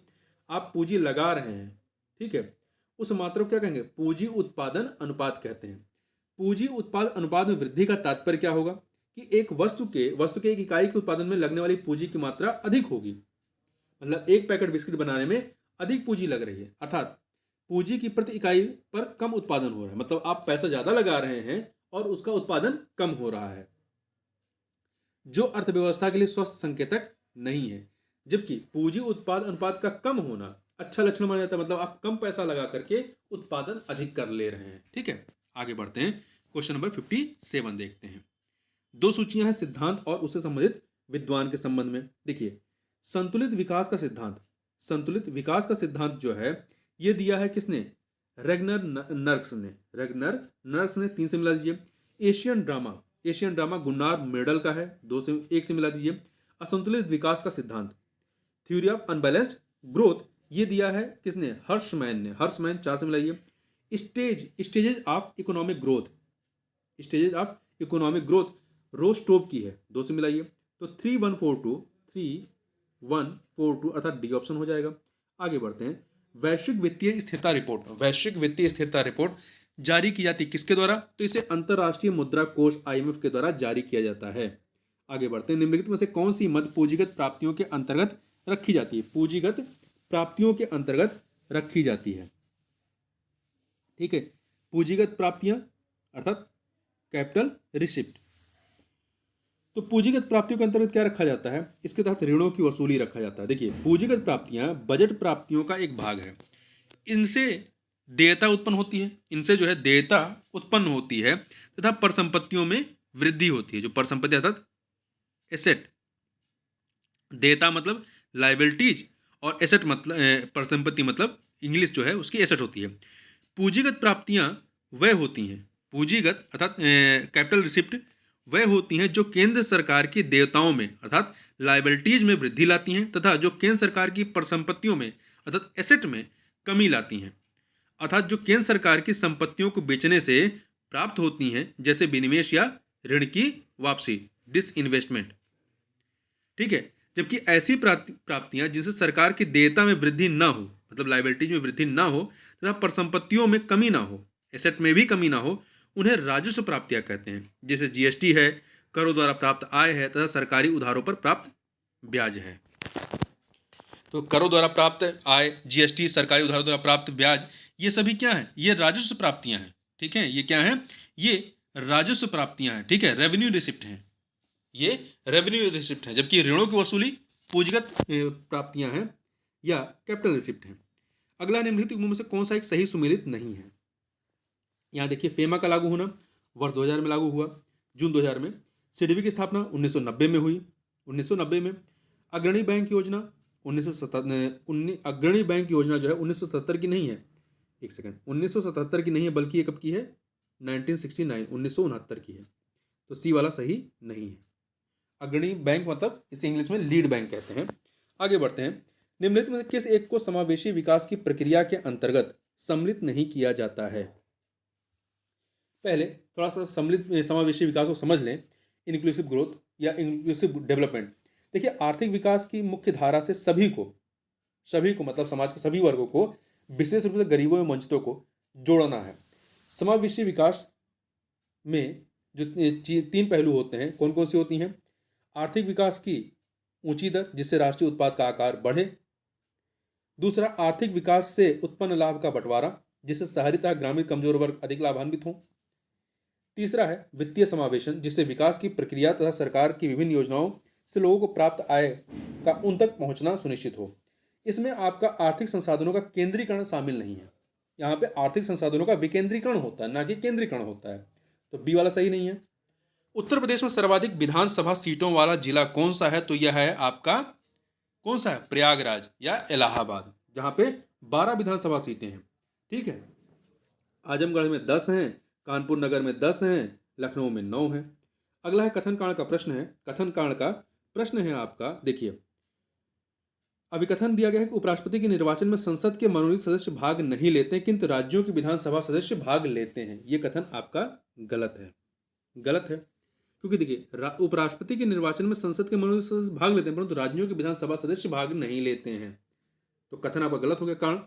आप पूंजी लगा रहे हैं, ठीक है, उस मात्रा को क्या कहेंगे? पूंजी उत्पादन अनुपात कहते हैं। पूंजी उत्पाद अनुपात में वृद्धि का तात्पर्य क्या होगा कि एक वस्तु के एक इकाई के उत्पादन में लगने वाली पूंजी की मात्रा अधिक होगी। मतलब एक पैकेट बिस्किट बनाने में अधिक पूंजी लग रही है, अर्थात पूंजी की प्रति इकाई पर कम उत्पादन हो रहा है। मतलब आप पैसा ज्यादा लगा रहे हैं और उसका उत्पादन कम हो रहा है, जो अर्थव्यवस्था के लिए स्वस्थ संकेतक नहीं है। जबकि पूंजी उत्पाद अनुपात का कम होना अच्छा लक्षण माना जाता है, मतलब आप कम पैसा लगा करके उत्पादन अधिक कर ले रहे हैं। ठीक है, आगे बढ़ते हैं, क्वेश्चन नंबर 57 देखते हैं। दो सूचियां हैं सिद्धांत और उससे संबंधित विद्वान के संबंध में। देखिए, संतुलित विकास का सिद्धांत, संतुलित विकास का सिद्धांत जो है ये दिया है किसने? रेगनर नर्क्स ने। रेगनर नर्क्स ने 3 से मिला दीजिए। Asian drama, Asian drama Gunnar Myrdal का है, 2 से 1 से मिला दीजिए। असंतुलित विकास का सिद्धांत, थ्योरी ऑफ अनबैलेंस्ड ग्रोथ, ये दिया है किसने? हर्षमैन ने। हर्षमैन 4 से मिलाइए। Stages of economic growth, stages of economic growth Rostow की है, 2 से मिलाइए। तो 3142 अर्थात डी ऑप्शन हो जाएगा। आगे बढ़ते हैं, वैश्विक वित्तीय स्थिरता रिपोर्ट, वैश्विक वित्तीय स्थिरता रिपोर्ट जारी की जाती है किसके द्वारा? तो इसे अंतरराष्ट्रीय मुद्रा कोष IMF के द्वारा जारी किया जाता है। आगे बढ़ते हैं, निम्नलिखित में से कौन सी मद पूंजीगत प्राप्तियों के अंतर्गत रखी जाती है? पूंजीगत प्राप्तियों के अंतर्गत रखी जाती है। ठीक है, पूंजीगत प्राप्तियां अर्थात कैपिटल रिसिप्ट। तो पूंजीगत प्राप्तियों के अंतर्गत क्या रखा जाता है? इसके तहत ऋणों की वसूली रखा जाता है। देखिए, पूंजीगत प्राप्तियां बजट प्राप्तियों का एक भाग है। इनसे देयता उत्पन्न होती है, इनसे जो है देयता उत्पन्न होती है तथा परिसंपत्तियों में वृद्धि होती है। जो परिसंपत्ति अर्थात एसेट, देयता मतलब लाइबिलिटीज और एसेट मतलब परिसंपत्ति मतलब इंग्लिश जो है उसकी एसेट होती है। पूंजीगत प्राप्तियां वह होती हैं, पूंजीगत अर्थात कैपिटल रिसिप्ट वह होती हैं जो केंद्र सरकार की देयताओं में अर्थात लाइबिलिटीज में वृद्धि लाती हैं तथा जो केंद्र सरकार की परिसंपत्तियों में अर्थात एसेट में कमी लाती हैं। अर्थात जो केंद्र सरकार की संपत्तियों को बेचने से प्राप्त होती हैं, जैसे विनिवेश या ऋण की वापसी, डिसइन्वेस्टमेंट। ठीक है, जबकि ऐसी प्राप्तियां जिनसे सरकार की देयता में वृद्धि ना हो, मतलब लाइबिलिटीज में वृद्धि ना हो तथा परिसंपत्तियों में कमी ना हो, एसेट में भी कमी ना हो, उन्हें राजस्व प्राप्तियां कहते हैं। जैसे GST है, करों द्वारा प्राप्त आय है तथा सरकारी उधारों पर प्राप्त ब्याज है। तो करों द्वारा प्राप्त आय, GST, सरकारी उधारों द्वारा प्राप्त ब्याज, ये सभी क्या है? ये राजस्व प्राप्तियां हैं। ठीक है, ये क्या है? ये राजस्व प्राप्तियां हैं। ठीक है, रेवेन्यू रिसिप्ट हैं, ये रेवेन्यू रिसिप्ट है। जबकि ऋणों की वसूली पूंजीगत प्राप्तियां हैं या कैपिटल रिसिप्ट हैं। अगला, निम्नलिखित में से कौन सा एक सही सुमेलित नहीं है? यहाँ देखिए, फेमा का लागू होना वर्ष 2000 में लागू हुआ, जून 2000 में। सिडबी की स्थापना 1990 में हुई, 1990 में। अग्रणी बैंक योजना 1977, अग्रणी बैंक योजना जो है 1977 की नहीं है, एक सेकंड, 1977 की नहीं है, बल्कि ये कब की है? 1969, 1969 की है। तो सी वाला सही नहीं है। अग्रणी बैंक मतलब इसे इंग्लिश में लीड बैंक कहते हैं। आगे बढ़ते हैं, निम्नलिखित में से किस एक को समावेशी विकास की प्रक्रिया के अंतर्गत सम्मिलित नहीं किया जाता है? पहले थोड़ा सा सम्मिलित समावेशी विकास को समझ लें, इंक्लूसिव ग्रोथ या इंक्लूसिव डेवलपमेंट। देखिए, आर्थिक विकास की मुख्य धारा से सभी को मतलब समाज के सभी वर्गों को, विशेष रूप से गरीबों एवं वंचितों को जोड़ना है। समावेशी विकास में जो 3 पहलू होते हैं, कौन कौन सी होती हैं? आर्थिक विकास की ऊंची दर, जिससे राष्ट्रीय उत्पाद का आकार बढ़े। दूसरा, आर्थिक विकास से उत्पन्न लाभ का बंटवारा, जिससे शहरी तथा ग्रामीण कमजोर वर्ग अधिक लाभान्वित हों। तीसरा है वित्तीय समावेशन, जिससे विकास की प्रक्रिया तथा सरकार की विभिन्न योजनाओं से लोगों को प्राप्त आय का उन तक पहुंचना सुनिश्चित हो। इसमें आपका आर्थिक संसाधनों का केंद्रीकरण शामिल नहीं है। यहाँ पे आर्थिक संसाधनों का विकेंद्रीकरण होता है, ना कि केंद्रीकरण होता है। तो बी वाला सही नहीं है। उत्तर प्रदेश में सर्वाधिक विधानसभा सीटों वाला जिला कौन सा है? तो यह है आपका कौन सा है? प्रयागराज या इलाहाबाद, जहां पे 12 विधानसभा सीटें हैं। ठीक है, आजमगढ़ में 10 हैं, कानपुर नगर में 10 हैं, लखनऊ में 9 हैं। अगला है कथन कांड का प्रश्न है। कथन कांड का प्रश्न है आपका, देखिए, अभिकथन दिया गया है कि उपराष्ट्रपति के निर्वाचन में संसद के मनोनीत सदस्य भाग नहीं लेते, किंतु राज्यों की विधानसभा सदस्य भाग लेते हैं। ये कथन आपका गलत है, गलत है। क्योंकि देखिए, उपराष्ट्रपति के निर्वाचन में संसद के मनोनीत सदस्य भाग लेते हैं, परंतु राज्यों के विधानसभा सदस्य भाग नहीं लेते हैं। तो कथन आपका गलत हो गया। कारण,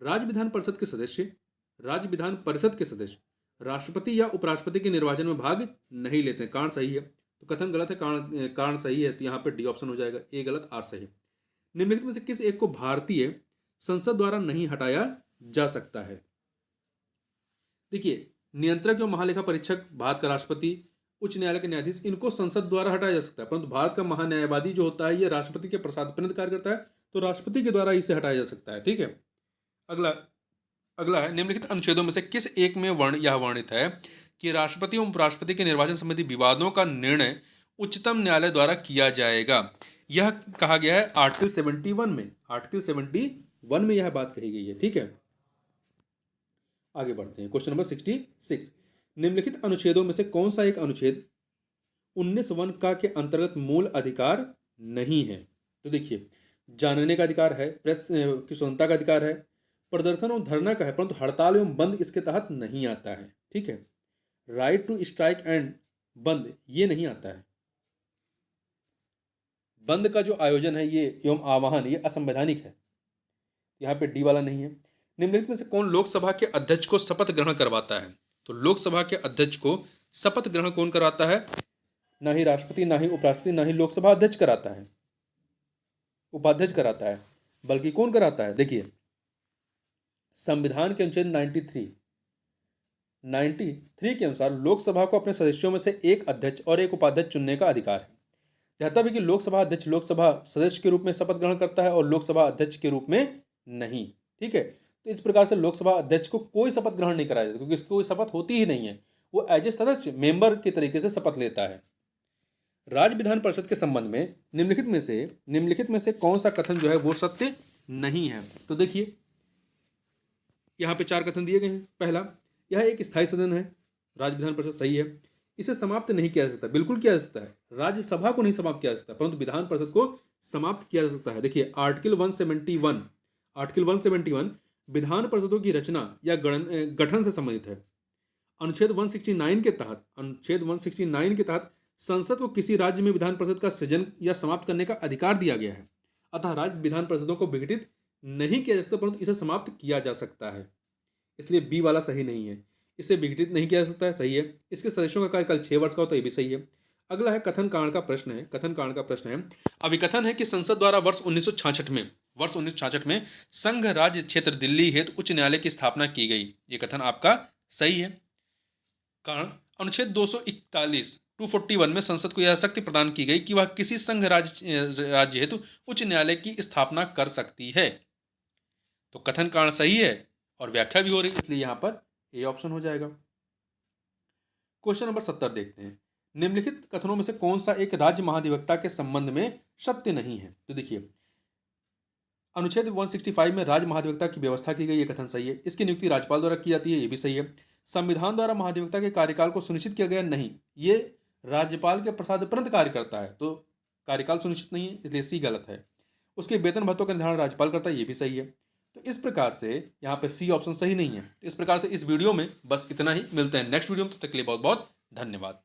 राज्य विधान परिषद के सदस्य, राज्य विधान परिषद के सदस्य राष्ट्रपति या उपराष्ट्रपति के निर्वाचन में भाग नहीं लेते हैं। कारण सही है, तो कथन गलत है, कारण सही है। तो यहाँ पे डी ऑप्शन हो जाएगा, ए गलत, आर सही। निम्नलिखित में से किस एक को भारतीय संसद द्वारा नहीं हटाया जा सकता है? देखिए, नियंत्रक एवं महालेखा परीक्षक, भारत का राष्ट्रपति, उच्च न्यायालय के न्यायाधीश, इनको संसद द्वारा हटाया जा सकता है, परंतु भारत का महान्यायवादी जो होता है ये राष्ट्रपति के प्रसाद पर्यंत कार्य करता है, तो राष्ट्रपति के द्वारा इसे हटाया जा सकता है। ठीक है। अगला अगला है, निम्नलिखित अनुच्छेदों में से किस एक में यह वर्णित है कि राष्ट्रपति एवं उपराष्ट्रपति के निर्वाचन संबंधी विवादों का निर्णय उच्चतम न्यायालय द्वारा किया जाएगा? यह कहा गया है आर्टिकल 71 में। आर्टिकल 71 में यह बात कही गई है। ठीक है। आगे बढ़ते हैं। क्वेश्चन नंबर 66, निम्नलिखित अनुच्छेदों में से कौन सा एक अनुच्छेद 19(1) का के अंतर्गत मूल अधिकार नहीं है? तो देखिए, जानने का अधिकार है, प्रेस की स्वतंत्रता का अधिकार है, प्रदर्शन और धरना का है, परंतु हड़ताल एवं बंद इसके तहत नहीं आता है। ठीक है। राइट टू स्ट्राइक एंड बंद ये नहीं आता है। बंद का जो आयोजन है ये एवं आह्वान ये असंवैधानिक है। यहाँ पे डी वाला नहीं है। निम्नलिखित में से कौन लोकसभा के अध्यक्ष को शपथ ग्रहण करवाता है? तो लोकसभा के अध्यक्ष को शपथ ग्रहण कौन कराता है? ना ही राष्ट्रपति, ना ही उपराष्ट्रपति, ना ही लोकसभा अध्यक्ष कराता है, उपाध्यक्ष कराता है, बल्कि कौन कराता है? देखिए, संविधान के अनुच्छेद 93 के अनुसार लोकसभा को अपने सदस्यों में से एक अध्यक्ष और एक उपाध्यक्ष चुनने का अधिकार है। कहता है कि लोकसभा अध्यक्ष लोकसभा सदस्य के रूप में शपथ ग्रहण करता है और लोकसभा अध्यक्ष के रूप में नहीं। ठीक है। तो इस प्रकार से लोकसभा अध्यक्ष को कोई शपथ ग्रहण नहीं कराया जाता, क्योंकि इसकी कोई शपथ होती ही नहीं है। वो एज ए सदस्य मेंबर के तरीके से शपथ लेता है। राज्य विधान परिषद के संबंध में निम्नलिखित में से कौन सा कथन जो है वो सत्य नहीं है? तो देखिए, यहाँ पे 4 कथन दिए गए हैं। पहला, यह एक स्थायी सदन है। राज्य विधान परिषद सही है। इसे समाप्त नहीं किया जा सकता, बिल्कुल किया जा सकता है। राज्यसभा को नहीं समाप्त किया जा सकता, परंतु विधान परिषद को समाप्त किया जा सकता है। देखिए, आर्टिकल 171 विधान परिषदों की रचना या गठन से संबंधित है। अनुच्छेद 169 के तहत संसद को किसी राज्य में विधान परिषद का सृजन या समाप्त करने का अधिकार दिया गया है। अतः राज्य विधान परिषदों को विघटित नहीं किया जा सकता, परंतु इसे समाप्त किया जा सकता है। इसलिए बी वाला सही नहीं है। इसे विघटित नहीं किया जा सकता है, सही है। इसके सदस्यों का कार्यकाल 6 वर्ष का होता है, ये भी सही है। अगला है कथन कांड का प्रश्न है। अभिकथन है कि संसद द्वारा वर्ष 1966 में संघ राज्य क्षेत्र दिल्ली हेतु उच्च न्यायालय की स्थापना की गई। ये कथन आपका सही है। कारण, अनुच्छेद 241 में संसद को यह शक्ति प्रदान की गई कि वह किसी संघ राज्य हेतु उच्च न्यायालय की स्थापना कर सकती है। तो कथन कारण सही है और व्याख्या भी हो रही है, इसलिए यहां पर ए ऑप्शन हो जाएगा। क्वेश्चन नंबर 70 देखते हैं। निम्नलिखित कथनों में से कौन सा एक राज्य महाधिवक्ता के संबंध में सत्य नहीं है? तो देखिए, अनुच्छेद 165 में राज्य महाधिवक्ता की व्यवस्था की गई, ये कथन सही है। इसकी नियुक्ति राज्यपाल द्वारा की जाती है, ये भी सही है। संविधान द्वारा महाधिवक्ता के कार्यकाल को सुनिश्चित किया गया नहीं, ये राज्यपाल के प्रसादोपरांत कार्य करता है, तो कार्यकाल सुनिश्चित नहीं है, इसलिए सी गलत है। उसके वेतन भत्तों का निर्धारण राज्यपाल करता है, ये भी सही है। तो इस प्रकार से यहाँ पे सी ऑप्शन सही नहीं है। इस प्रकार से इस वीडियो में बस इतना ही। मिलते हैं नेक्स्ट वीडियो में, तब तक के लिए बहुत बहुत धन्यवाद।